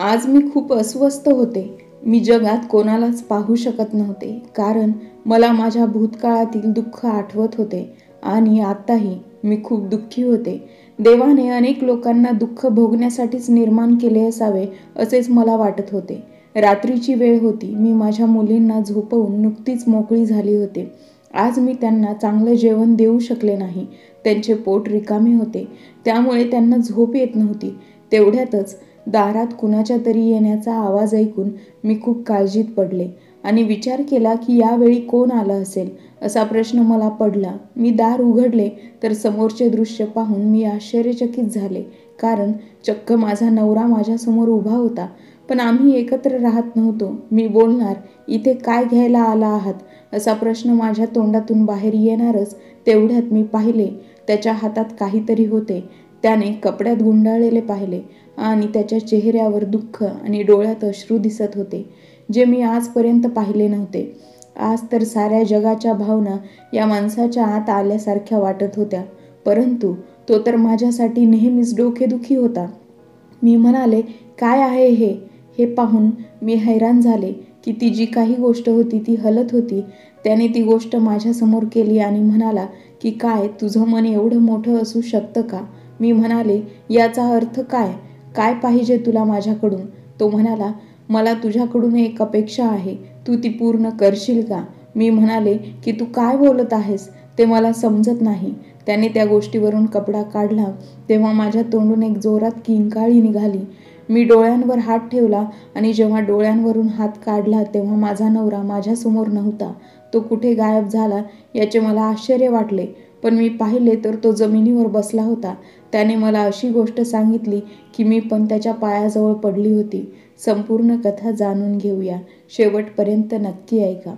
आज मी खूप अस्वस्थ होते. मी जगात कोणालाच पाहू शकत नव्हते, कारण मला माझ्या भूतकाळातील दुःख आठवत होते आणि आत्ताही मी खूप दुःखी होते. देवाने अनेक लोकांना दुःख भोगण्यासाठीच निर्माण केले असावे असेच मला वाटत होते. रात्रीची वेळ होती. मी माझ्या मुलींना झोपवून नुकतीच मोकळी झाली होते. आज मी त्यांना चांगलं जेवण देऊ शकले नाही. त्यांचे पोट रिकामे होते, त्यामुळे त्यांना झोप येत नव्हती. तेवढ्यातच दारात कुणाच्या तरी येण्याचा आवाज ऐकून मी खूप काळजीत पडले आणि विचार केला की यावेळी कोण आलं असेल, असा प्रश्न मला पडला. मी दार उघडले तर समोरचे दृश्य पाहून मी आश्चर्यचकित झाले, कारण चक्क माझा नवरा माझ्यासमोर उभा होता. पण आम्ही एकत्र राहत नव्हतो. मी बोलणार, इथे काय घ्यायला आला आहात, असा प्रश्न माझ्या तोंडातून बाहेर येणारच तेवढ्यात मी पाहिले त्याच्या हातात काहीतरी होते. त्याने कपड्यात गुंडाळलेले पाहिले आणि त्याच्या चेहऱ्यावर दुःख आणि डोळ्यात अश्रू दिसत होते, जे मी आजपर्यंत पाहिले नव्हते. आज तर साऱ्या जगाच्या भावना या माणसाच्या आत आल्यासारख्या वाटत होत्या, परंतु तो तर माझ्यासाठी नेहमीच डोकेदुखी होता. मी म्हणाले, काय आहे हे? हे पाहून मी हैराण झाले की ती जी काही गोष्ट होती ती हलत होती. त्याने ती गोष्ट माझ्यासमोर केली आणि म्हणाला की काय, तुझं मन एवढं मोठं असू शकतं का? मी म्हणाले, याचा अर्थ काय? काय पाहिजे तुला माझ्याकडून? तो म्हणाला, मला तुझ्याकडून एक अपेक्षा आहे, तू ती पूर्ण करशील का? मी म्हणाले की तू काय बोलत आहेस ते मला समजत नाही. त्याने त्या गोष्टीवरून कपडा काढला तेव्हा माझ्या तोंडून एक जोरात किंकाळी निघाली. मी डोळ्यांवर हात ठेवला आणि जेव्हा डोळ्यांवरून हात काढला तेव्हा माझा नवरा माझ्यासमोर नव्हता. तो कुठे गायब झाला याचे मला आश्चर्य वाटले, पण मी पाहिले तर तो जमिनीवर बसला होता. त्याने मला अशी गोष्ट सांगितली की मी पण त्याच्या पायाजवळ पडली होती. संपूर्ण कथा जाणून घेऊया, शेवटपर्यंत नक्की ऐका.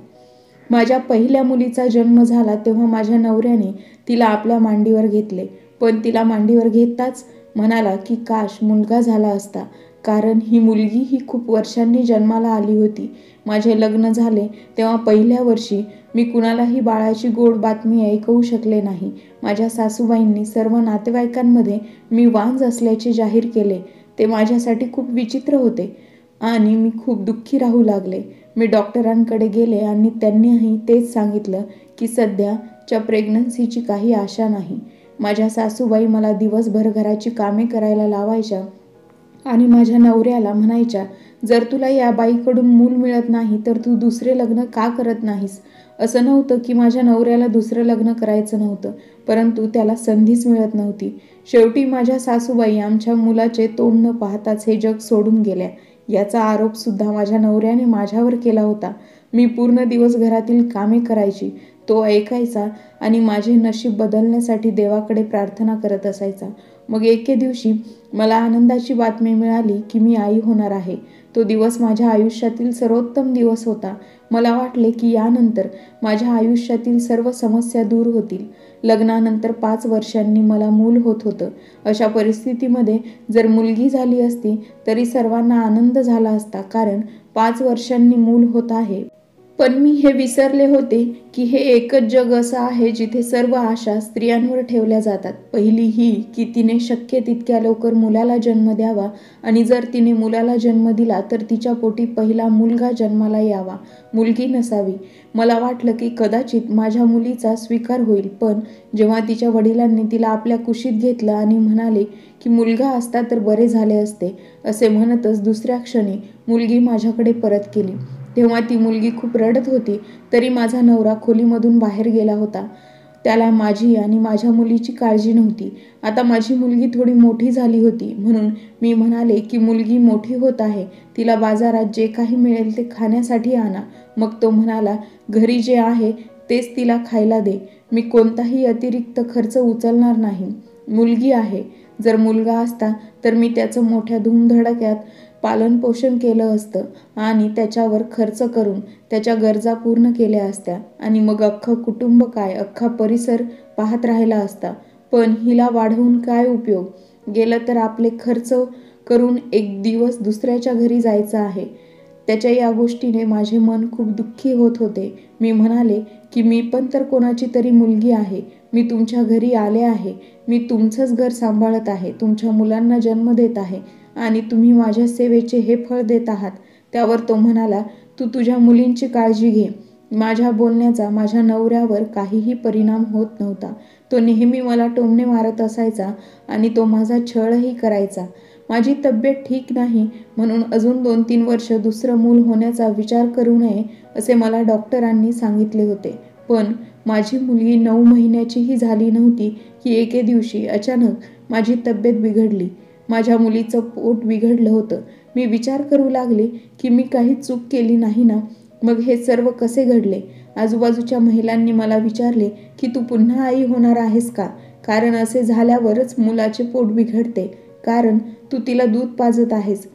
माझ्या पहिल्या मुलीचा जन्म झाला तेव्हा माझ्या नवऱ्याने तिला आपल्या मांडीवर घेतले, पण तिला मांडीवर घेताच म्हणाला की काश मुलगा झाला असता, कारण ही मुलगी ही खूप वर्षांनी जन्माला आली होती. माझे लग्न झाले तेव्हा पहिल्या वर्षी मी कुणालाही बाळाची गोड बातमी ऐकवू शकले नाही. माझ्या सासूबाईंनी सर्व नातेवाईकांमध्ये मी वांज असल्याचे जाहीर केले. ते माझ्यासाठी खूप विचित्र होते आणि मी खूप दुःखी राहू लागले. मी डॉक्टरांकडे गेले आणि त्यांनीही तेच सांगितलं की सध्याच्या प्रेग्नन्सीची काही आशा नाही. माझ्या सासूबाई मला दिवसभर घराची कामे करायला लावायच्या आणि माझ्या नवऱ्याला म्हणायच्या, जर तुला या बाईकडून मूल मिळत नाही तर तू दुसरे लग्न का करत नाहीस? असं नव्हतं की माझ्या नवऱ्याला दुसरं लग्न करायचं नव्हतं, परंतु त्याला संधीच मिळत नव्हती. शेवटी माझ्या सासूबाई आमच्या मुलाचे तोंड न पाहताच हे जग सोडून गेल्या. याचा आरोप सुद्धा माझ्या नवऱ्याने माझ्यावर केला होता. मी पूर्ण दिवस घरातील कामे करायची, तो ऐकायचा आणि माझे नशीब बदलण्यासाठी देवाकडे प्रार्थना करत असायचा. मग एके दिवशी मला आनंदाची बातमी मिळाली की मी आई होणार आहे. तो दिवस माझ्या आयुष्यातील सर्वोत्तम दिवस होता. मला वाटले की यानंतर माझ्या आयुष्यातील सर्व समस्या दूर होतील. लग्नानंतर 5 वर्षांनी मला मूल होत होतं. अशा परिस्थितीमध्ये जर मुलगी झाली असती तरी सर्वांना आनंद झाला असता, कारण 5 वर्षांनी मूल होत आहे. पण मी हे विसरले होते की हे एकच जग असं आहे जिथे सर्व आशा स्त्रियांवर ठेवल्या जातात. पहिली ही की तिने शक्य तितक्या लवकर मुलाला जन्म द्यावा आणि जर तिने मुलाला जन्म दिला तर तिच्या पोटी पहिला मुलगा जन्माला यावा, मुलगी नसावी. मला वाटलं की कदाचित माझ्या मुलीचा स्वीकार होईल, पण जेव्हा तिच्या वडिलांनी तिला आपल्या कुशीत घेतलं आणि म्हणाले की मुलगा असता तर बरे झाले असते, असे म्हणतच दुसऱ्या क्षणी मुलगी माझ्याकडे परत केली. तेव्हा ती मुलगी खूप रडत होती, तरी माझा नवरा खोलीमधून बाहेर गेला होता. त्याला माझी आणि माझ्या मुलीची काळजी नव्हती. आता माझी मुलगी थोडी मोठी झाली होती, म्हणून मी म्हणाले की मुलगी मोठी होत आहे, तिला बाजारात जे काही मिळेल ते खाण्यासाठी आणा. मग तो म्हणाला, घरी जे आहे तेच तिला खायला दे, मी कोणताही अतिरिक्त खर्च उचलणार नाही. मुलगी आहे, जर मुलगा असता तर मी त्याचं मोठ्या धूमधडाक्यात पालनपोषण केलं असतं आणि त्याच्यावर खर्च करून त्याच्या गरजा पूर्ण केल्या असत्या आणि मग अख्खं कुटुंब काय, अख्खा परिसर पाहत राहिला असता. पण हिला वाढवून काय उपयोग? गेलं तर आपले खर्च करून एक दिवस दुसऱ्याच्या घरी जायचं आहे. त्याच्या या गोष्टीने माझे मन खूप दुःखी होत होते. मी म्हणाले की मी पण तर कोणाची तरी मुलगी आहे. मी तुमच्या घरी आले आहे, मी तुमचंच घर सांभाळत आहे, तुमच्या मुलांना जन्म देत आहे आणि तुम्ही माझ्या सेवेचे हे फळ देत आहात. त्यावर तो म्हणाला, तू तुझ्या मुलींची काळजी घे. माझ्या बोलण्याचा माझ्या नवऱ्यावर काहीही परिणाम होत नव्हता. तो नेहमी मला टोमणे मारत असायचा आणि तो माझा छळही करायचा. माझी तब्येत ठीक नाही म्हणून अजून 2-3 वर्ष दुसरं मूल होण्याचा विचार करू नये असे मला डॉक्टरांनी सांगितले होते. पण माझी मुलगी 9 महिन्याचीही झाली नव्हती की एके दिवशी अचानक माझी तब्येत बिघडली. माझ्या मुलीचं पोट बिघडलं होतं. मी विचार करू लागले की मी काही चूक केली नाही ना. मग हे सर्व कसे घडले? आजूबाजूच्या महिलांनी मला विचारले की तू पुन्हा आई होणार आहेस का? कारण असे झाल्यावरच मुलाचे पोट बिघडते, कारण तू तिला दूध पाजत आहेस.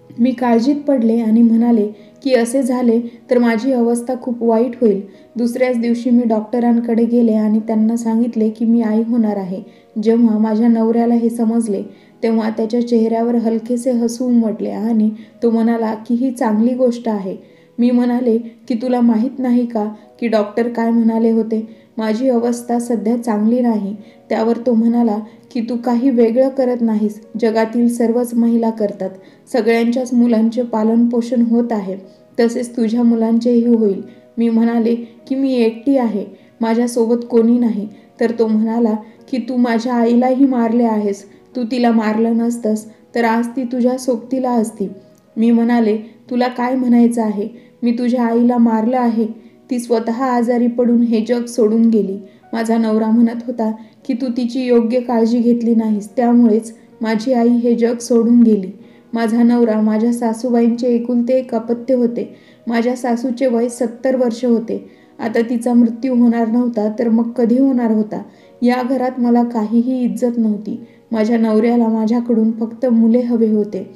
मी काळजीत पडले आणि म्हणाले की असे झाले तर माझी अवस्था खूप वाईट होईल. दुसऱ्याच दिवशी मी डॉक्टरांकडे गेले आणि त्यांना सांगितले की मी आई होणार आहे. जेव्हा माझ्या नवऱ्याला हे समजले तेव्हा त्याच्या चेहऱ्यावर हलकेसे हसू उमटले आणि तो म्हणाला की ही चांगली गोष्ट आहे. मी म्हणाले की तुला माहीत नाही का की डॉक्टर काय म्हणाले होते? माझी अवस्था सध्या चांगली नाही. त्यावर तो म्हणाला की तू काही वेगळं करत नाहीस. जगातील सर्वच महिला करतात. सगळ्यांच्याच मुलांचे पालनपोषण होत आहे. तसेच तुझ्या मुलांचेही होईल. मी म्हणाले की मी एकटी आहे, माझ्यासोबत कोणी नाही. तर तो म्हणाला की तू माझ्या आईलाही मारले आहेस. तू तिला मारलं नसतंस तर आज ती तुझ्या सोबतीला असती. मी म्हणाले, तुला काय म्हणायचं आहे? मी तुझ्या आईला मारलं आहे. ती स्वतः आजारी पडून हे जग सोडून गेली. माझा नवरा म्हणत होता की तू तिची योग्य काळजी घेतली नाहीस, त्यामुळेच माझी आई हे जग सोडून गेली. माझा नवरा माझ्या सासूबाईंचे एकुलते एक अपत्य होते. माझ्या सासूचे वय 70 वर्ष होते. आता तिचा मृत्यू होणार नव्हता तर मग कधी होणार होता? या घरात मला काहीही इज्जत नव्हती. माझ्या नवऱ्याला माझ्याकडून फक्त मुले हवे होते.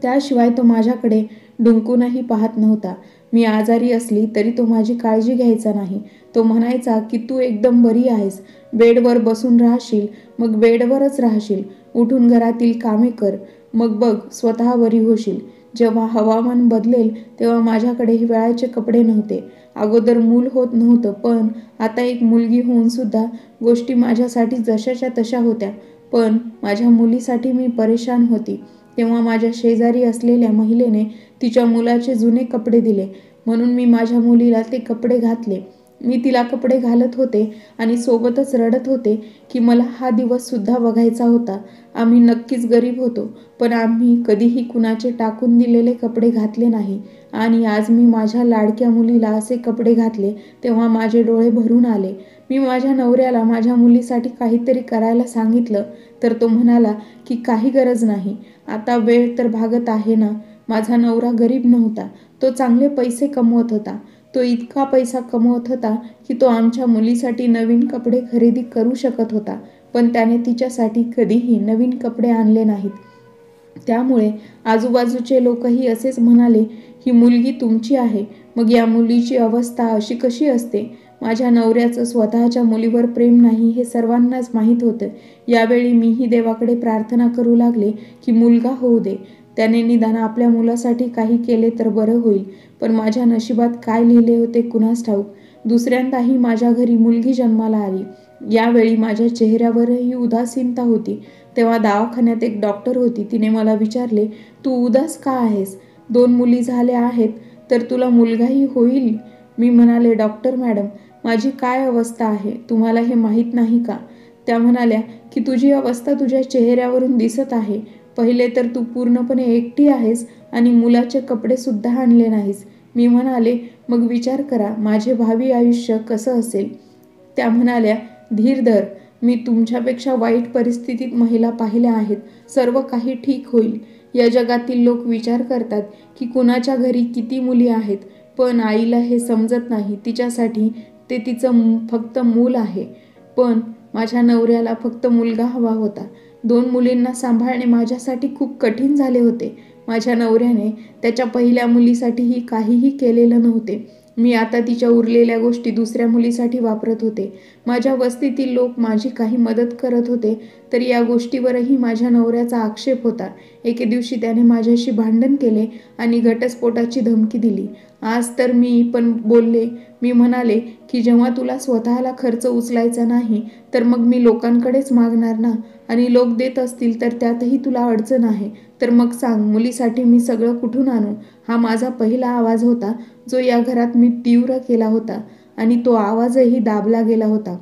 त्याशिवाय तो माझ्याकडे डुंकूनही पाहत नव्हता. मी आजारी असली तरी तो माझी काळजी घ्यायचा नाही. तो म्हणायचा की तू एकदम बरी आहेस. बेडवर बसून राहशील, मग बेडवरच राहशील. उठून घरातील कामे कर, मग बघ स्वतः बरी होशील. जेव्हा हवामान बदलेल तेव्हा माझ्याकडे वेळाचे कपडे नव्हते. अगोदर मूल होत नव्हतं, पण आता एक मुलगी होऊन सुद्धा गोष्टी माझ्यासाठी जशाच्या तशा होत्या. पण माझ्या मुलीसाठी मी परेशान होती. तेव्हा माझ्या शेजारी असलेल्या महिलेने तिच्या मुलाचे जुने कपडे दिले, म्हणून मी माझ्या मुलीला ते कपडे घातले. मी तिला कपडे घालत होते आणि सोबतच रडत होते की मला हा दिवस सुद्धा बघायचा होता. आम्ही नक्कीच गरीब होतो, पण आम्ही कधीही कुणाचे टाकून दिलेले कपडे घातले नाही. आणि आज मी माझ्या लाडक्या मुलीला असे कपडे घातले तेव्हा माझे डोळे भरून आले. मी माझ्या नवऱ्याला माझ्या मुलीसाठी काहीतरी करायला सांगितलं तर तो म्हणाला की काही गरज नाही, आता वेळ तर भागत आहे ना. माझा नवरा गरीब नव्हता, तो चांगले पैसे कमवत होता. तो इतका पैसा कमवत होता की तो आमच्या मुलीसाठी नवीन कपडे खरेदी करू शकत होता, पण त्याने तिच्यासाठी कधीही नवीन कपडे आणले नाहीत. त्यामुळे आजूबाजूचे लोकही असेच म्हणाले, ही मुलगी तुमची आहे, मग या मुलीची अवस्था अशी कशी असते? माझ्या नवऱ्याचं स्वतःच्या मुलीवर प्रेम नाही हे सर्वांनाच माहीत होतं. यावेळी मीही देवाकडे प्रार्थना करू लागले की मुलगा होऊ दे. त्याने निदान आपल्या मुलासाठी काही केले तर बरं होईल. पण माझ्या नशिबात काय लिहिले होते कुणास ठाऊक. दुसऱ्यांदाही माझ्या घरी मुलगी जन्माला आली. यावेळी माझ्या चेहऱ्यावरही उदासीनता होती. तेव्हा दवाखान्यात एक डॉक्टर होती. तिने मला विचारले, तू उदास का आहेस? 2 मुली झाल्या आहेत तर तुला मुलगाही होईल. मी म्हणाले, डॉक्टर मॅडम, माझी काय अवस्था आहे तुम्हाला हे माहीत नाही का? त्या म्हणाल्या की तुझी अवस्था तुझ्या चेहऱ्यावरून दिसत आहे. पहिले तर तू पूर्णपणे एकटी आहेस आणि मुलाचे कपडे सुद्धा आणले नाहीस. मी म्हणाले, मग विचार करा माझे भावी आयुष्य कसं असेल. त्या म्हणाल्या, धीर धर, मी तुमच्यापेक्षा वाईट परिस्थितीत महिला पाहिल्या आहेत. सर्व काही ठीक होईल. या जगातील लोक विचार करतात की कुणाच्या घरी किती मुली आहेत, पण आईला हे समजत नाही. तिच्यासाठी ते तिचं फक्त मूल आहे. पण माझ्या नवऱ्याला फक्त मुलगा हवा होता. 2 मुलींना सांभाळणे माझ्यासाठी खूप कठीण झाले होते. माझ्या नवऱ्याने त्याच्या पहिल्या मुलीसाठीही काहीही केलेलं नव्हते. मी आता तिच्या उरलेल्या गोष्टी दुसऱ्या मुलीसाठी वापरत होते. माझ्या वस्तीतील लोक माझी काही मदत करत होते, तर या गोष्टीवरही माझ्या नवऱ्याचा आक्षेप होता. एके दिवशी त्याने माझ्याशी भांडण केले आणि घटस्फोटाची धमकी दिली. आज तर मी पण बोलले. मी म्हणाले की जेव्हा तुला स्वतःला खर्च उचलायचा नाही तर मग मी लोकांकडेच मागणार ना. आणि लोक देत असतील तर त्यातही तुला अडचण आहे, तर मग सांग, मुलीसाठी मी सगळं कुठून आणू? हा माझा पहिला आवाज होता, जो या घरात मी तीव्र केला होता आणि तो आवाजही दाबला गेला होता.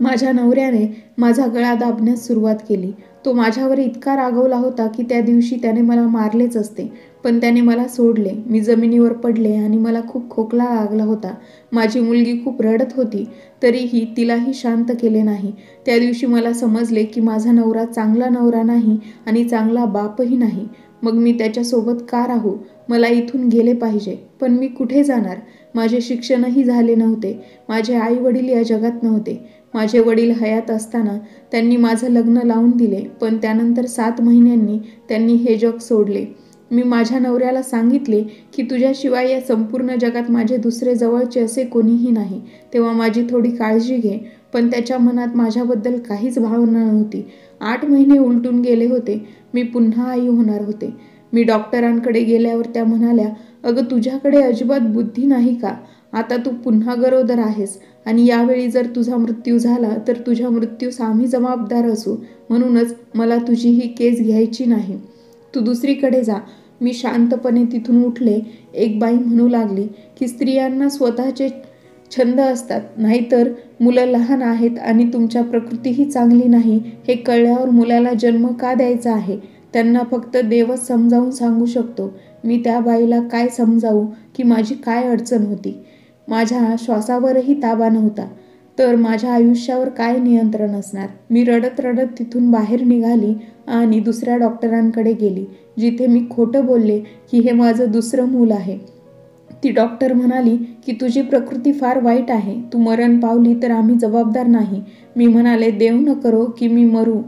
माझ्या नवऱ्याने माझा गळा दाबण्यास सुरुवात केली. तो माझ्यावर इतका रागावला होता की त्या दिवशी त्याने मला मारलेच असते, पण त्याने मला सोडले. मी जमिनीवर पडले आणि मला खूप खोकला लागला होता. माझी मुलगी खूप रडत होती, तरीही तिलाही शांत केले नाही. त्या दिवशी मला समजले की माझा नवरा चांगला नवरा नाही आणि चांगला बापही नाही. मग मी त्याच्यासोबत का राहू? मला इथून गेले पाहिजे. पण मी कुठे जाणार? माझे शिक्षणही झाले नव्हते. माझे आई वडील या जगात नव्हते. माझे वडील हयात असताना त्यांनी माझं लग्न लावून दिले, पण त्यानंतर 7 महिन्यांनी त्यांनी हे जग सोडले. मी माझ्या नवऱ्याला सांगितले की तुझ्याशिवाय या संपूर्ण जगात माझे दुसरे जवळचे असे कोणीही नाही, तेव्हा माझी थोडी काळजी घे. पण त्याच्या मनात माझ्याबद्दल काहीच भावना नव्हती. 8 महिने उलटून गेले होते. मी पुन्हा आई होणार होते. मी डॉक्टरांकडे गेल्यावर त्या म्हणाल्या, अगं तुझ्याकडे अजिबात बुद्धी नाही का? आता तू पुन्हा गरोदर आहेस आणि यावेळी जर तुझा मृत्यू झाला तर तुझ्या मृत्यूस आम्ही जबाबदार असू. म्हणूनच मला तुझी ही केस घ्यायची नाही. तू दुसरीकडे जा. मी शांतपणे तिथून उठले. एक बाई म्हणू लागली की स्त्रियांना स्वतःचे छंद असतात, नाहीतर मुलं लहान आहेत आणि तुमच्या प्रकृतीही चांगली नाही हे कळल्यावर मुलाला जन्म का द्यायचा आहे? त्यांना फक्त देवच समजावून सांगू शकतो. मी त्या बाईला काय समजावू की माझी काय अडचण होती? माझ्या श्वासावरही ताबा नव्हता, तर माझ्या आयुष्यावर काय नियंत्रण असणार? मी रडत रडत तिथून बाहेर निघाली आणि दुसऱ्या डॉक्टरांकडे गेली, जिथे मी खोटं बोलले की हे माझं दुसरं मूल आहे. ती डॉक्टर म्हणाली की तुझी प्रकृती फार वाईट आहे, तू मरण पावली तर आम्ही जबाबदार नाही. मी म्हणाले, देव न करो की मी मरू.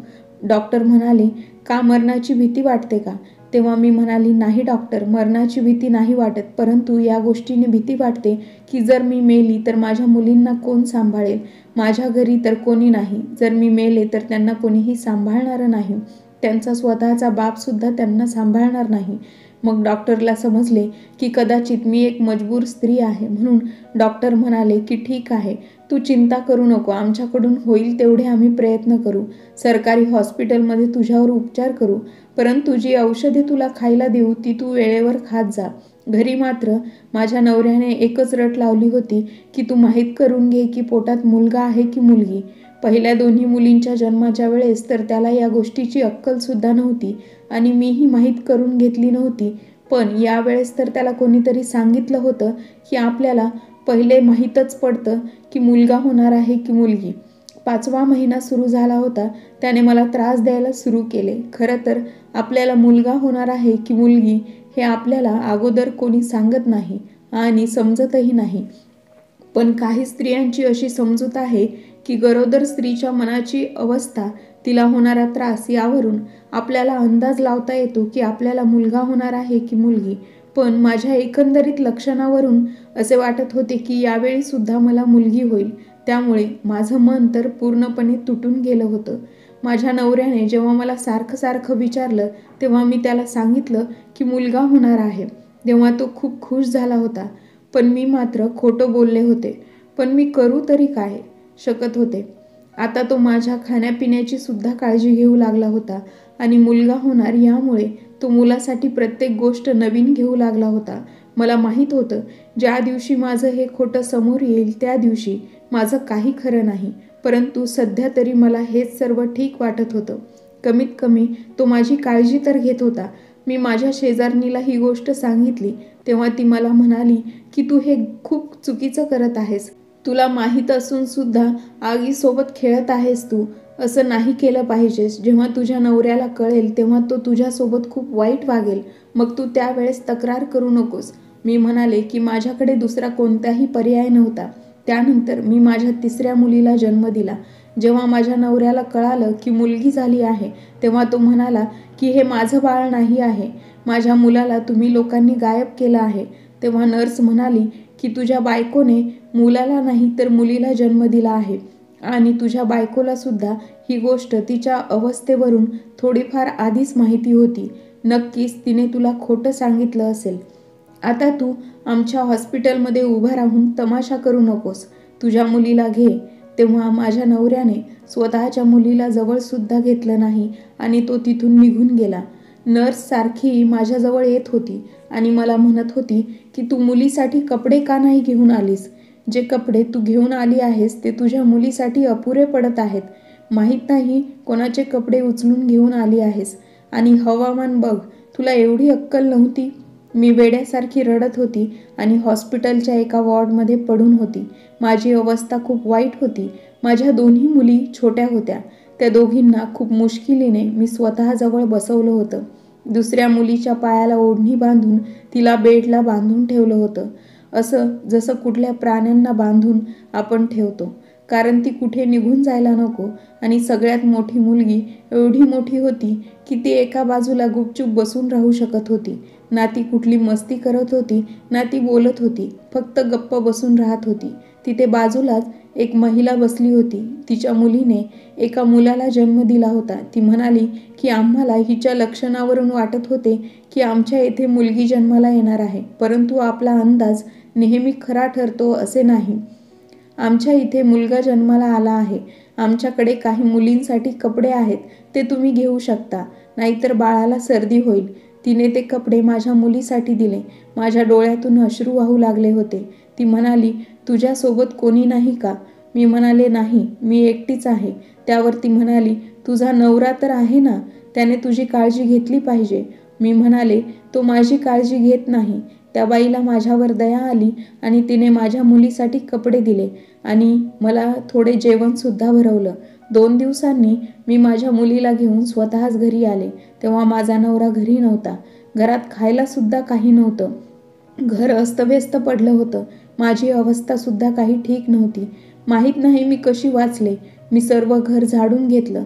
डॉक्टर म्हणाले, का मरणाची भीती वाटते का? तेव्हा मी म्हणाली, नाही डॉक्टर, मरणाची भीती नाही वाटत, परंतु या गोष्टीने भीती वाटते की जर मी मेली तर माझ्या मुलींना कोण सांभाळेल? माझ्या घरी तर कोणी नाही. जर मी मेले तर त्यांना कोणीही सांभाळणारं नाही. त्यांचा स्वतःचा बापसुद्धा त्यांना सांभाळणार नाही. मग डॉक्टरला समजले की कदाचित मी एक मजबूर स्त्री आहे. म्हणून डॉक्टर म्हणाले की ठीक आहे, तू चिंता करू नको, आमच्याकडून होईल तेवढे आम्ही प्रयत्न करू. सरकारी हॉस्पिटलमध्ये तुझ्यावर उपचार करू, परंतु जी औषधे तुला खायला देऊ ती तू वेळेवर खात जा. घरी मात्र माझ्या नवऱ्याने एकच रट लावली होती की तू माहीत करून घे की पोटात मुलगा आहे की मुलगी. पहिल्या दोन्ही मुलींच्या जन्माच्या वेळेस तर त्याला या गोष्टीची अक्कलसुद्धा नव्हती आणि मीही माहीत करून घेतली नव्हती. पण यावेळेस तर त्याला कोणीतरी सांगितलं होतं की आपल्याला पहिले माहीतच पडतं की मुलगा होणार आहे की मुलगी. 5वा महिना सुरू झाला होता. त्याने मला त्रास द्यायला सुरू केले. खरं तर आपल्याला मुलगा होणार आहे की मुलगी हे आपल्याला अगोदर कोणी सांगत नाही आणि समजतही नाही. पण काही स्त्रियांची अशी समजूत आहे की गरोदर स्त्रीच्या मनाची अवस्था, तिला होणारा त्रास यावरून आपल्याला अंदाज लावता येतो की आपल्याला मुलगा होणार आहे की मुलगी. पण माझ्या एकंदरीत लक्षणावरून असे वाटत होते की यावेळी सुद्धा मला मुलगी होईल. त्यामुळे माझं मन तर पूर्णपणे तुटून गेलं होतं. माझ्या नवऱ्याने जेव्हा मला सारखं सारखं विचारलं तेव्हा मी त्याला सांगितलं की मुलगा होणार आहे. तेव्हा तो खूप खुश झाला होता. पण मी मात्र खोटं बोलले होते. पण मी करू तरी काय शकत होते? आता तो माझ्या खाण्यापिण्याची सुद्धा काळजी घेऊ लागला होता आणि मुलगा होणार यामुळे तो मुलासाठी प्रत्येक गोष्ट नवीन घेऊ लागला होता. मला माहीत होतं ज्या दिवशी माझं हे खोटं समोर येईल त्या दिवशी माझं काही खरं नाही. परंतु सध्या तरी मला हेच सर्व ठीक वाटत होतं. कमीत कमी तो माझी काळजी तर घेत होता. मी माझ्या शेजारणीला ही गोष्ट सांगितली तेव्हा ती मला म्हणाली की तू हे खूप चुकीचं करत आहेस. तुला माहीत असून सुद्धा आगीसोबत खेळत आहेस तू. असं नाही केलं पाहिजेस. जेव्हा तुझ्या नवऱ्याला कळेल तेव्हा तो तुझ्यासोबत खूप वाईट वागेल. मग तू त्यावेळेस तक्रार करू नकोस. मी म्हणाले की माझ्याकडे दुसरा कोणताही पर्याय नव्हता. त्यानंतर मी माझ्या 3ऱ्या मुलीला जन्म दिला. जेव्हा माझ्या नवऱ्याला कळालं की मुलगी झाली आहे तेव्हा तो म्हणाला की हे माझं बाळ नाही आहे. माझ्या मुलाला तुम्ही लोकांनी गायब केलं आहे. तेव्हा नर्स म्हणाली की तुझ्या बायकोने मुलाला नाही तर मुलीला जन्म दिला आहे आणि तुझ्या बायकोला सुद्धा ही गोष्ट तिच्या अवस्थेवरून थोडीफार आधीच माहिती होती. नक्कीच तिने तुला खोटं सांगितलं असेल. आता तू आमच्या हॉस्पिटलमध्ये उभा राहून तमाशा करू नकोस. तुझ्या मुलीला घे. तेव्हा माझ्या नवऱ्याने स्वतःच्या मुलीला जवळसुद्धा घेतलं नाही आणि तो तिथून निघून गेला. नर्स सारखी माझ्याजवळ येत होती आणि मला म्हणत होती की तू मुलीसाठी कपडे का नाही घेऊन आलीस? जे कपडे तू घेऊन आली आहेस ते तुझ्या मुलीसाठी अपुरे पडत आहेत. माहीत नाही कोणाचे कपडे उचलून घेऊन आली आहेस. आणि हवामान बघ, तुला एवढी अक्कल नव्हती. मी वेड्यासारखी रडत होती आणि हॉस्पिटलच्या एका वॉर्डमध्ये पडून होती. माझी अवस्था खूप वाईट होती. माझ्या दोन्ही मुली छोट्या होत्या. त्या दोघींना खूप मुश्किलीने मी स्वतःजवळ बसवलं होतं. दुसऱ्या मुलीच्या पायाला ओढणी बांधून तिला बेडला बांधून ठेवलं होतं, असं जसं कुठल्या प्राण्यांना बांधून आपण ठेवतो, कारण ती कुठे निघून जायला नको. आणि सगळ्यात मोठी मुलगी एवढी मोठी होती की ती एका बाजूला गुपचूप बसून राहू शकत होती. ना ती कुठली मस्ती करत होती ना ती बोलत होती, फक्त गप्प बसून राहत होती. तिथे बाजूलाच एक महिला बसली होती. तिच्या मुलीने एका मुलाला जन्म दिला होता. ती म्हणाली की आम्हाला हिच्या लक्षणावरून वाटत होते की आमच्या येथे मुलगी जन्माला येणार आहे, परंतु आपला अंदाज नेहमी खरा ठरतो असे नाही. आमच्या इथे मुलगा जन्माला आला आहे. आमच्याकडे काही मुलींसाठी कपडे आहेत, ते तुम्ही घेऊ शकता, नाहीतर बाळाला सर्दी होईल. तिने ते कपडे माझ्या मुलीसाठी दिले. माझ्या डोळ्यातून अश्रू वाहू लागले होते. ती म्हणाली, तुझ्यासोबत कोणी नाही का? मी म्हणाले, नाही, मी एकटीच आहे. त्यावर ती म्हणाली, तुझा नवरा तर आहे ना, त्याने तुझी काळजी घेतली पाहिजे. मी म्हणाले, तो माझी काळजी घेत नाही. त्या बाईला माझ्यावर दया आली आणि तिने माझ्या मुलीसाठी कपडे दिले आणि मला थोडे जेवणसुद्धा भरवलं. 2 दिवसांनी मी माझ्या मुलीला घेऊन स्वतःच घरी आले. तेव्हा माझा नवरा घरी नव्हता. घरात खायलासुद्धा काही नव्हतं. घर अस्तव्यस्त पडलं होतं. माझी अवस्थासुद्धा काही ठीक नव्हती. माहीत नाही मी कशी वाचले. मी सर्व घर झाडून घेतलं.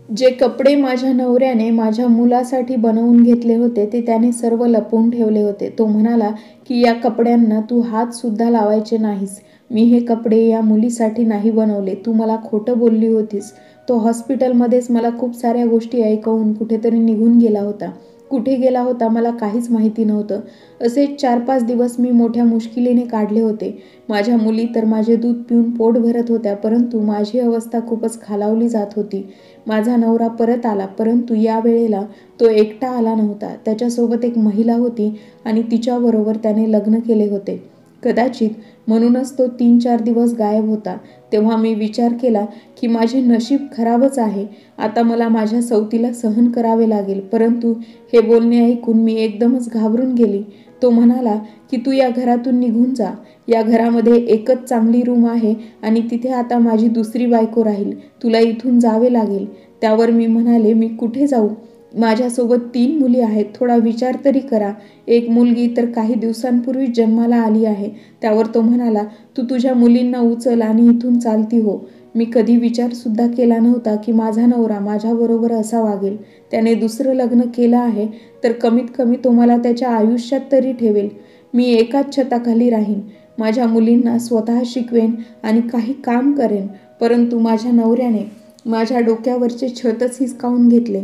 जे कपडे माझ्या नवऱ्याने माझ्या मुलासाठी बनवून घेतले होते ते त्याने सर्व लपवून ठेवले होते. तो म्हणाला की या कपड्यांना तू हातसुद्धा लावायचे नाहीस. मी हे कपडे या मुलीसाठी नाही बनवले. तू मला खोटं बोलली होतीस. तो हॉस्पिटलमध्येच मला खूप साऱ्या गोष्टी ऐकवून कुठेतरी निघून गेला होता. कुठे गेला होता मला काहीच माहिती नव्हतं. असे 4-5 दिवस मी मोठ्या मुश्किलीने काढले होते. माझ्या मुली तर माझे दूध पिऊन पोट भरत होत्या, परंतु माझी अवस्था खूपच खालावली जात होती. माझा नवरा परत आला, परंतु या वेळेला तो एकटा आला नव्हता. त्याच्यासोबत एक महिला होती आणि तिच्याबरोबर त्याने लग्न केले होते. कदाचित म्हणूनच तो 3-4 दिवस गायब होता. तेव्हा मी विचार केला की माझे नशीब खराबच आहे. आता मला माझ्या सवतीला सहन करावे लागेल. परंतु हे बोलणे ऐकून मी एकदमच घाबरून गेली. तो म्हणाला की तू या घरातून निघून जा. या घरामध्ये एकच चांगली रूम आहे आणि तिथे आता माझी दुसरी बायको राहील. तुला इथून जावे लागेल. त्यावर मी म्हणाले, मी कुठे जाऊ? माझ्यासोबत 3 मुली आहेत. थोडा विचार तरी करा. एक मुलगी तर काही दिवसांपूर्वी जन्माला आली आहे. त्यावर तो म्हणाला, तू तुझ्या मुलींना उचल आणि इथून चालती हो. मी कधी विचारसुद्धा केला नव्हता की माझा नवरा माझ्याबरोबर असा वागेल. त्याने दुसरं लग्न केलं आहे तर कमीत कमी तो मला त्याच्या आयुष्यात तरी ठेवेल. मी एकाच छताखाली राहीन. माझ्या मुलींना स्वतः शिकवेन आणि काही काम करेन. परंतु माझ्या नवऱ्याने माझ्या डोक्यावरचे छतच हिसकावून घेतले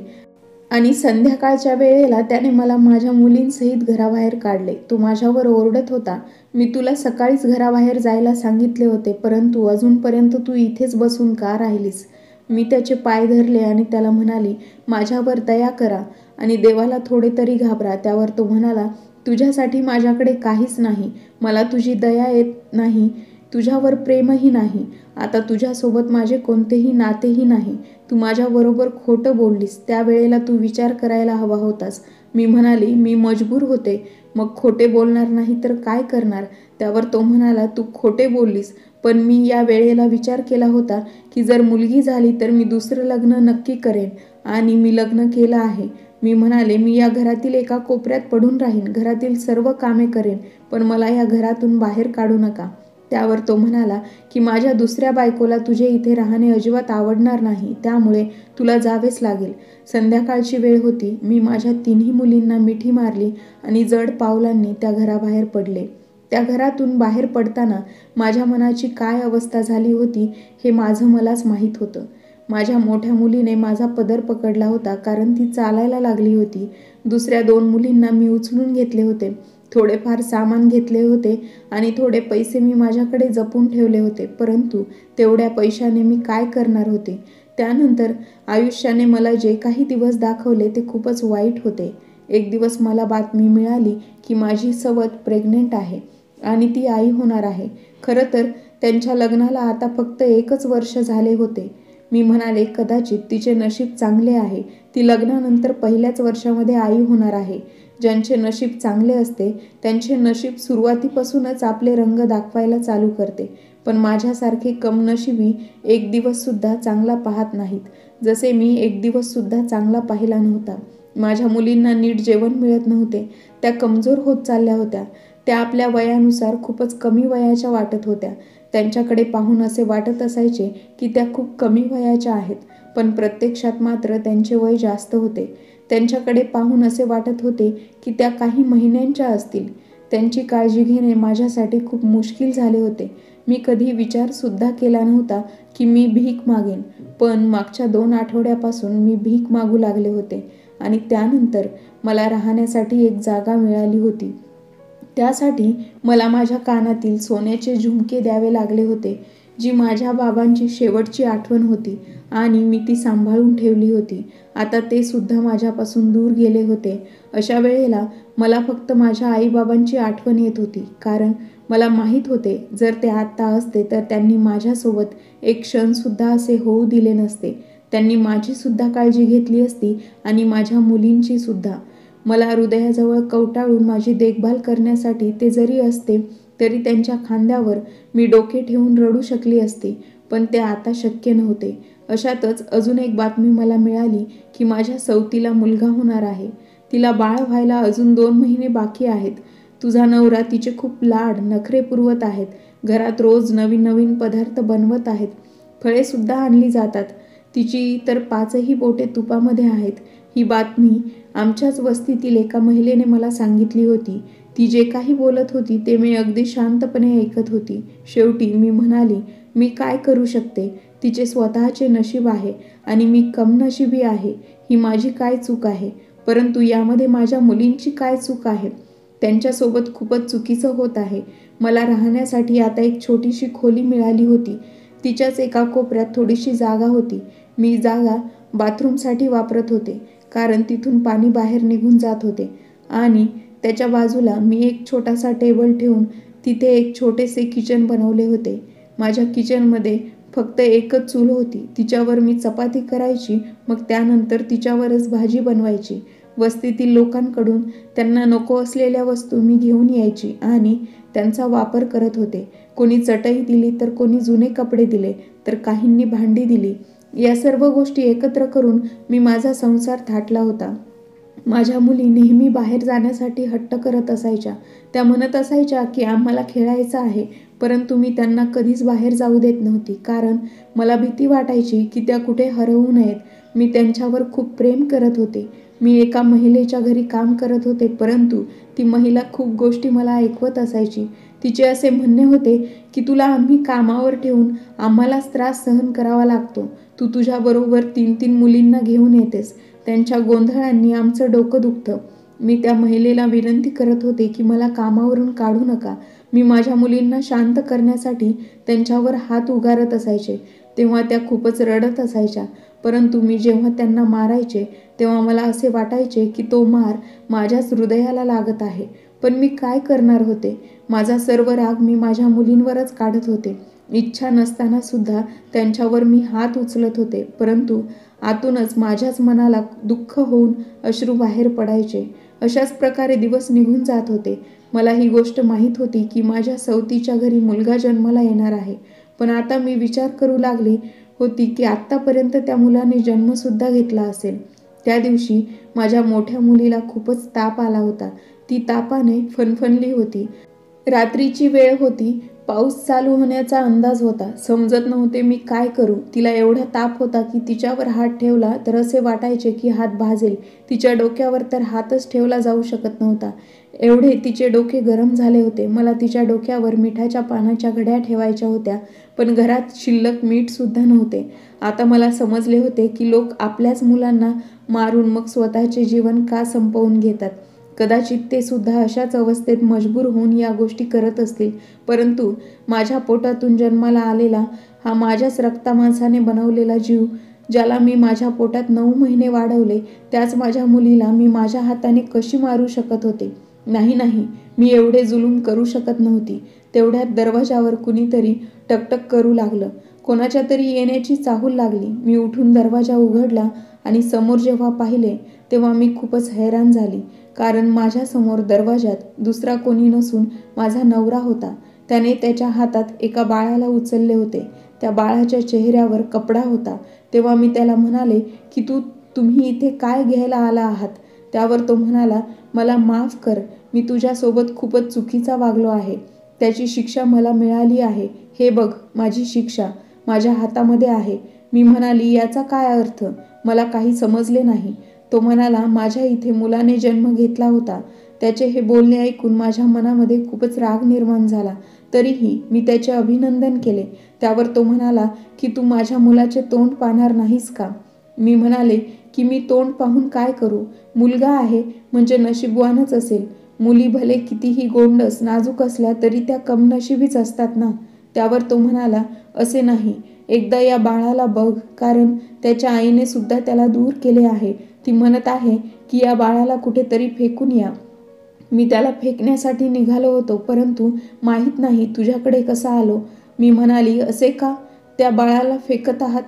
आणि संध्याकाळच्या वेळेला त्याने मला माझ्या मुलींसहित घराबाहेर काढले. तो माझ्यावर ओरडत होता, मी तुला सकाळीच घराबाहेर जायला सांगितले होते, परंतु अजूनपर्यंत तू इथेच बसून का राहिलीस? मी त्याचे पाय धरले आणि त्याला म्हणाली, माझ्यावर दया करा आणि देवाला थोडे तरी घाबरा. त्यावर तो म्हणाला, तुझ्यासाठी माझ्याकडे काहीच नाही. मला तुझी दया येत नाही, तुझ्यावर प्रेमही नाही. आता तुझ्यासोबत माझे कोणतेही नातेही नाही. तू माझ्याबरोबर खोटं बोललीस. त्यावेळेला तू विचार करायला हवा होतास. मी म्हणाली, मी मजबूर होते. मग खोटे बोलणार नाही तर काय करणार? त्यावर तो म्हणाला, तू खोटे बोललीस, पण मी या वेळेला विचार केला होता की जर मुलगी झाली तर मी दुसरं लग्न नक्की करेन आणि मी लग्न केलं आहे. मी म्हणाले, मी या घरातील एका कोपऱ्यात पडून राहीन, घरातील सर्व कामे करेन, पण मला या घरातून बाहेर काढू नका. त्यावर तो म्हणाला की माझ्या दुसऱ्या बायकोला तुझे इथे राहणे अजिबात आवडणार नाही, त्यामुळे तुला जावेच लागेल. संध्याकाळची वेळ होती. मी माझ्या 3ही मुलींना मिठी मारली आणि जड पावलांनी त्या घराबाहेर पडले. त्या घरातून बाहेर पडताना माझ्या मनाची काय अवस्था झाली होती हे माझं मलाच माहीत होतं. माझ्या मोठ्या मुलीने माझा पदर पकडला होता, कारण ती चालायला लागली होती. दुसऱ्या 2 मुलींना मी उचलून घेतले होते. थोडेफार सामान घेतले होते आणि थोडे पैसे मी माझ्याकडे जपून ठेवले होते, परंतु तेवढ्या पैशाने मी काय करणार होते? त्यानंतर आयुष्याने मला जे काही दिवस दाखवले ते खूपच वाईट होते. एक दिवस मला बातमी मिळाली की माझी सवत प्रेग्नेंट आहे आणि ती आई होणार आहे. खरं तर त्यांच्या लग्नाला आता फक्त 1च वर्ष झाले होते. मी म्हणाले, कदाचित तिचे नशीब चांगले आहे, ती लग्नानंतर पहिल्याच वर्षामध्ये आई होणार आहे. ज्यांचे नशीब चांगले असते त्यांचे नशीब सुरुवातीपासूनच आपले रंग दाखवायला चालू करते. पण माझ्यासारखे कमनशिबी एक दिवससुद्धा चांगला पाहत नाहीत, जसे मी एक दिवससुद्धा चांगला पाहिला नव्हता. माझ्या मुलींना नीट जेवण मिळत नव्हते. त्या कमजोर होत चालल्या होत्या. त्या आपल्या वयानुसार खूपच कमी वयाच्या वाटत होत्या. त्यांच्याकडे पाहून असे वाटत असायचे की त्या खूप कमी वयाच्या आहेत, पण प्रत्यक्षात मात्र त्यांचे वय जास्त होते. त्यांच्याकडे पाहून असे वाटत होते की त्या काही महिन्यांच्या असतील. त्यांची काळजी घेणे माझ्यासाठी खूप मुश्किल झाले होते. मी कधी विचारसुद्धा केला नव्हता की मी भीक मागेन, पण मागच्या 2 आठवड्यापासून मी भीक मागू लागले होते आणि त्यानंतर मला राहण्यासाठी एक जागा मिळाली होती. त्यासाठी मला माझ्या कानातील सोन्याचे झुमके द्यावे लागले होते, जी माझ्या बाबांची शेवटची आठवण होती आणि मी ती सांभाळून ठेवली होती. आता ते सुद्धा माझ्यापासून दूर गेले होते. अशा वेळेला मला फक्त माझ्या आईबाबांची आठवण येत होती, कारण मला माहीत होते जर ते आत्ता असते तर त्यांनी माझ्यासोबत एक क्षणसुद्धा असे होऊ दिले नसते. त्यांनी माझीसुद्धा काळजी घेतली असती आणि माझ्या मुलींची सुद्धा. मला हृदयाजवळ कवटाळून माझी देखभाल करण्यासाठी ते जरी असते तरी त्यांच्या खांद्यावर मी डोके ठेवून रडू शकली असते, पण ते आता शक्य नव्हते. अशातच अजून एक बातमी मला मिळाली की माझ्या सवतीला मुलगा होणार आहे. तिला बाळ व्हायला अजून 2 महिने बाकी आहेत. तुझा नवरा तिचे खूप लाड नखरे पुरवत आहेत. घरात रोज नवीन नवीन पदार्थ बनवत आहेत. फळेसुद्धा आणली जातात. तिची तर 5ही बोटे तुपामध्ये आहेत. ही बातमी आमच्याच वस्तीतील एका महिलेने मला सांगितली होती. ती जे काही बोलत होती ते मी अगदी शांतपणे ऐकत होती. शेवटी मी म्हणाली, मी काय करू शकते? तिचे स्वतःचे नशीब आहे आणि मी कमनशिबी आहे. ही माझी काय चूक आहे? परंतु यामध्ये माझ्या मुलींची काय चूक आहे? त्यांच्यासोबत खूपच चुकीचं होत आहे. मला राहण्यासाठी आता एक छोटीशी खोली मिळाली होती. तिच्याच एका कोपऱ्यात थोडीशी जागा होती. मी जागा बाथरूमसाठी वापरत होते, कारण तिथून पाणी बाहेर निघून जात होते आणि त्याच्या बाजूला मी एक छोटासा टेबल ठेवून तिथे एक छोटेसे किचन बनवले होते. माझ्या किचनमध्ये फक्त एकच चूल होती. तिच्यावर मी चपाती करायची, मग त्यानंतर तिच्यावरच भाजी बनवायची. वस्तीतील लोकांकडून त्यांना नको असलेल्या वस्तू मी घेऊन यायची आणि त्यांचा वापर करत होते. कोणी चटई दिली तर कोणी जुने कपडे दिले तर काहींनी भांडी दिली. या सर्व गोष्टी एकत्र करून मी माझा संसार थाटला होता. माझ्या मुली नेहमी बाहेर जाण्यासाठी हट्ट करत असायच्या. त्या म्हणत असायच्या की आम्हाला खेळायचं आहे, परंतु मी त्यांना कधीच बाहेर जाऊ देत नव्हती, कारण मला भीती वाटायची की त्या कुठे हरवू नयेत. मी त्यांच्यावर खूप प्रेम करत होते. मी एका महिलेच्या घरी काम करत होते, परंतु ती महिला खूप गोष्टी मला ऐकवत असायची. तिचे असे म्हणणे होते की तुला आम्ही कामावर ठेवून आम्हालाच त्रास सहन करावा लागतो. तू तुझ्याबरोबर 3-3 मुलींना घेऊन येतेस. त्यांच्या गोंधळांनी आमचं डोकं दुखतं. मी त्या महिलेला विनंती करत होते की मला कामावरून काढू नका. मी माझ्या मुलींना शांत करण्यासाठी त्यांच्यावर हात उगारत असायचे. तेव्हा त्या खूपच रडत असायच्या, परंतु मी जेव्हा त्यांना मारायचे तेव्हा मला असे वाटायचे की तो मार माझ्याच हृदयाला लागत आहे. पण मी काय करणार होते? माझा सर्व राग मी माझ्या मुलींवरच काढत होते. इच्छा नसताना सुद्धा त्यांच्यावर मी हात उचलत होते, परंतु आतूनच माझ्याच मनाला दुःख होऊन अश्रू बाहेर पडायचे. अशाच प्रकारे दिवस निघून जात होते. मला ही गोष्ट माहीत होती की माझ्या सवतीच्या घरी मुलगा जन्माला येणार आहे, पण आता मी विचार करू लागली होती की आत्तापर्यंत त्या मुलाने जन्मसुद्धा घेतला असेल. त्या दिवशी माझ्या मोठ्या मुलीला खूपच ताप आला होता. ती तापाने फणफणली होती. रात्रीची वेळ होती. पाऊस चालू होण्याचा अंदाज होता. समजत नव्हते मी काय करू. तिला एवढा ताप होता की तिच्यावर हात ठेवला तर असे वाटायचे की हात भाजेल. तिच्या डोक्यावर तर हातच ठेवला जाऊ शकत नव्हता, एवढे तिचे डोके गरम झाले होते. मला तिच्या डोक्यावर मिठाच्या पानाच्या घड्या ठेवायच्या होत्या, पण घरात शिल्लक मीठसुद्धा नव्हते. आता मला समजले होते की लोक आपल्याच मुलांना मारून मग स्वतःचे जीवन का संपवून घेतात. कदाचित ते सुद्धा अशाच अवस्थेत मजबूर होऊन या गोष्टी करत असतील, परंतु माझ्या पोटातून जन्माला आलेला हा माझ्याच रक्तामांसाने बनवलेला जीव, ज्याला मी माझ्या पोटात 9 महिने वाढवले, त्याच माझ्या मुलीला मी माझ्या हाताने कशी मारू शकत होते? नाही, मी एवढे जुलूम करू शकत नव्हती. तेवढ्यात दरवाजावर कुणीतरी टकटक करू लागलं. कोणाच्या तरी येण्याची चाहूल लागली. मी उठून दरवाजा उघडला आणि समोर जेव्हा पाहिले तेव्हा मी खूपच हैराण झाली, कारण माझ्यासमोर दरवाजात दुसरा कोणी नसून माझा नवरा होता. त्याने त्याच्या हातात एका बाळाला उचलले होते. त्या बाळाच्या चेहऱ्यावर कपडा होता. तेव्हा मी त्याला म्हणाले की तुम्ही इथे काय घ्यायला आला आहात? त्यावर तो म्हणाला, मला माफ कर, मी तुझ्यासोबत खूपच चुकीचा वागलो आहे. त्याची शिक्षा मला मिळाली आहे. हे बघ, माझी शिक्षा माझ्या हातामध्ये आहे. मी म्हणाली, याचा काय अर्थ? मला काही समजले नाही. तो म्हणाला, माझ्या इथे मुलाने जन्म घेतला होता. त्याचे हे बोलणे ऐकून माझ्या मनामध्ये खूपच राग निर्माण झाला. तरीही मी त्याचे अभिनंदन केले. त्यावर तो म्हणाला की तू माझ्या मुलाचे तोंड पाहणार नाहीस का? मी म्हणाले की मी तोंड पाहून काय करू? मुलगा आहे म्हणजे नशीबवानच असेल. मुली भले कितीही गोंडस नाजूक असल्या तरी त्या कमनशिबीच असतात ना. त्यावर तो म्हणाला, असे नाही, एकदा या बाळाला बघ, कारण त्याच्या आईने सुद्धा त्याला दूर केले आहे. ती म्हणत आहे की या बाळाला कुठेतरी फेकून या. मी त्याला फेकण्यासाठी निघालो होतो, परंतु माहीत नाही तुझ्याकडे कसा आलो. मी म्हणाली, असे का? त्या बाळाला फेकत आहात?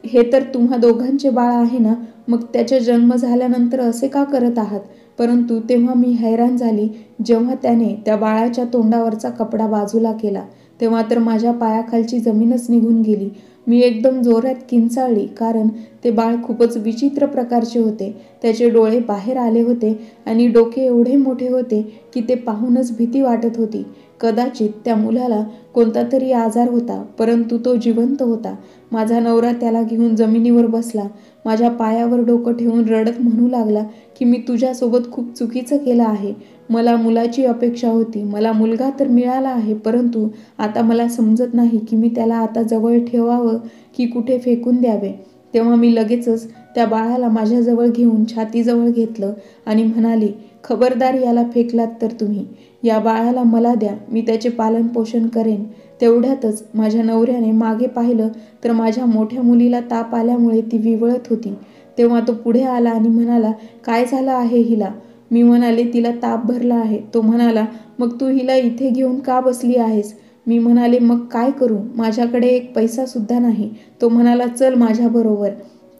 हे तर तुम्हा दोघांचे बाळ आहे ना, मग त्याचा जन्म झाल्यानंतर असे का करत आहात? परंतु तेव्हा मी हैराण झाली. जेव्हा त्याने त्या बाळाच्या तोंडावरचा कपडा बाजूला केला, तेव्हा तर माझ्या पायाखालची जमीनच निघून गेली. मी एकदम जोरात किंचाळली, कारण ते बाळ खूपच विचित्र प्रकारचे होते. त्याचे डोळे बाहेर आले होते आणि डोके एवढे मोठे होते की ते पाहूनच भीती वाटत होती. कदाचित त्या मुलाला कोणता तरी आजार होता, परंतु तो जिवंत होता. माझा नवरा त्याला घेऊन जमिनीवर बसला. माझ्या पायावर डोकं ठेवून रडत म्हणू लागला की मी तुझ्यासोबत खूप चुकीचं केलं आहे. मला मुलाची अपेक्षा होती. मला मुलगा तर मिळाला आहे, परंतु आता मला समजत नाही की मी त्याला आता जवळ ठेवावं की कुठे फेकून द्यावे. तेव्हा मी लगेचच त्या बाळाला माझ्याजवळ घेऊन छातीजवळ घेतलं आणि म्हणाली, खबरदार याला फेकलात तर तुम्ही. या बाळाला मला द्या, मी त्याचे पालन पोषण करेन. तेवढ्यातच माझ्या नवऱ्याने मागे पाहिलं तर माझ्या मोठ्या मुलीला ताप आल्यामुळे ती विवळत होती. तेव्हा तो पुढे आला आणि म्हणाला, काय झालं आहे हिला? मी म्हणाले, तिला ताप भरला आहे. तो म्हणाला, मग तू हिला इथे घेऊन का बसली आहेस? मी म्हणाले, मग काय करू? माझ्याकडे एक पैसा सुद्धा नाही. तो म्हणाला, चल माझ्याबरोबर.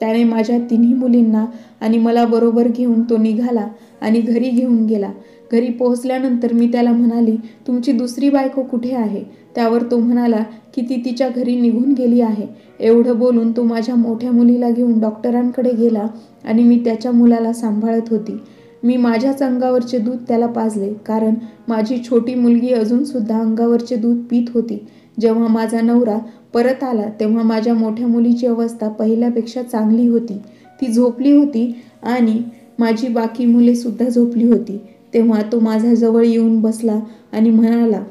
त्याने माझ्या तिन्ही मुलींना आणि मला बरोबर घेऊन तो निघाला आणि घरी घेऊन गेला. घरी पोहोचल्यानंतर मी त्याला म्हणाली, तुमची दुसरी बायको कुठे आहे? त्यावर तो म्हणाला की ती तिच्या घरी निघून गेली आहे. एवढं बोलून तो माझ्या मोठ्या मुलीला घेऊन डॉक्टरांकडे गेला आणि मी त्याच्या मुलाला सांभाळत होती. मी माझ्याच अंगावरचे दूध त्याला पाजले, कारण माझी छोटी मुलगी अजूनसुद्धा अंगावरचे दूध पीत होती. जेव्हा माझा नवरा परत आला तेव्हा माझ्या मोठ्या मुलीची अवस्था पहिल्यापेक्षा चांगली होती. ती झोपली होती आणि माझी बाकी मुले सुद्धा झोपली होती. तेव्हा तो माझ्याजवळ येऊन बसला आणि म्हणाला,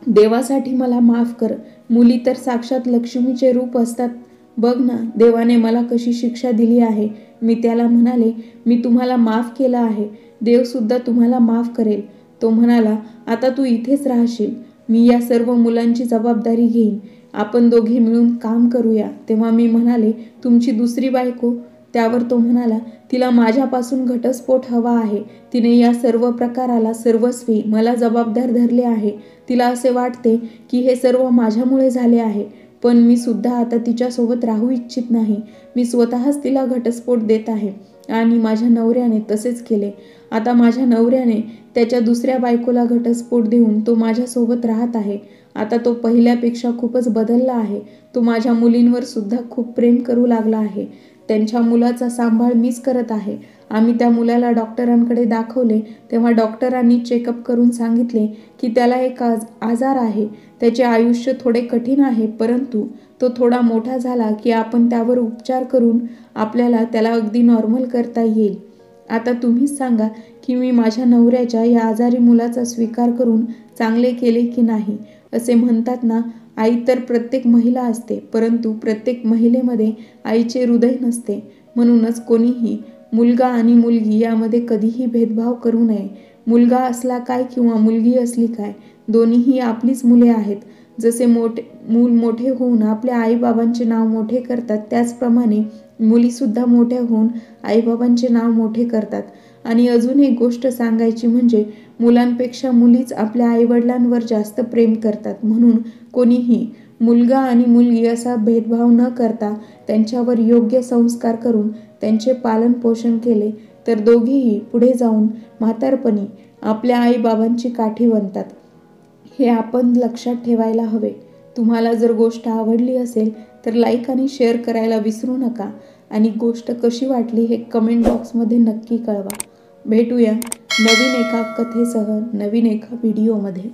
देवासाठी मला माफ कर. मुली तर साक्षात लक्ष्मीचे रूप असतात. बघ ना, देवाने मला कशी शिक्षा दिली आहे. मी त्याला म्हणाले, मी तुम्हाला माफ केलं आहे. देवसुद्धा तुम्हाला माफ करेल. तो म्हणाला, आता तू इथेच राहशील. मी या सर्व मुलांची जबाबदारी घेईन. आपण दोघे मिळून काम करूया. तेव्हा मी म्हणाले, तुमची दुसरी बायको? त्यावर तो म्हणाला, तिला माझ्यापासून घटस्फोट हवा आहे. तिने या सर्व प्रकाराला सर्वस्वी मला जबाबदार धरले आहे. तिला असे वाटते की हे सर्व माझ्यामुळे झाले आहे. पण मी सुद्धा आता तिच्यासोबत राहू इच्छित नाही. मी स्वतःच तिला घटस्फोट देत आहे आणि माझ्या नवऱ्याने तसेच केले. आता माझ्या नवऱ्याने त्याच्या दुसऱ्या बायकोला घटस्फोट देऊन तो माझ्यासोबत राहत आहे. आता तो पहिल्यापेक्षा खूपच बदलला आहे. तो माझ्या मुलींवर सुद्धा खूप प्रेम करू लागला आहे. त्यांच्या मुलाचा सांभाळ मीच करत आहे. आम्ही त्या मुलाला डॉक्टरांकडे दाखवले तेव्हा डॉक्टरांनी चेकअप करून सांगितले की त्याला एक आजार आहे. त्याचे आयुष्य थोडे कठीण आहे, परंतु तो थोडा मोठा झाला की आपण त्यावर उपचार करून आपल्याला त्याला अगदी नॉर्मल करता येईल. आता तुम्हीच सांगा की मी माझ्या नवऱ्याच्या या आजारी मुलाचा स्वीकार करून चांगले केले की नाही. असे म्हणतात ना, आई तर प्रत्येक महिला असते, परंतु प्रत्येक महिलेमध्ये आईचे हृदय नसते. म्हणूनच कोणीही मुलगा आणि मुलगी यामध्ये कधीही भेदभाव करू नये. मुलगा असला काय किंवा मुलगी असली काय, दोन्हीही आपलीच मुले आहेत. जसे मूल मोठे होऊन आपल्या आईबाबांचे नाव मोठे करतात, त्याचप्रमाणे मुलीसुद्धा मोठ्या होऊन आईबाबांचे नाव मोठे करतात. आणि अजून एक गोष्ट सांगायची म्हणजे मुलांपेक्षा मुलीच आपल्या आईवडिलांवर जास्त प्रेम करतात. म्हणून कोणीही मुलगा आणि मुलगी असा भेदभाव न करता त्यांच्यावर योग्य संस्कार करून त्यांचे पालनपोषण केले तर दोघेही पुढे जाऊन म्हातारपणी आपल्या आईबाबांची काठी बनतात. हे आपण लक्षात ठेवायला हवे. तुम्हाला जर गोष्ट आवडली असेल तर लाईक आणि शेअर करायला विसरू नका आणि गोष्ट कशी वाटली हे कमेंट बॉक्समध्ये नक्की कळवा. भेटूया नवीन एका कथेसह नवीन एका व्हिडिओमध्ये.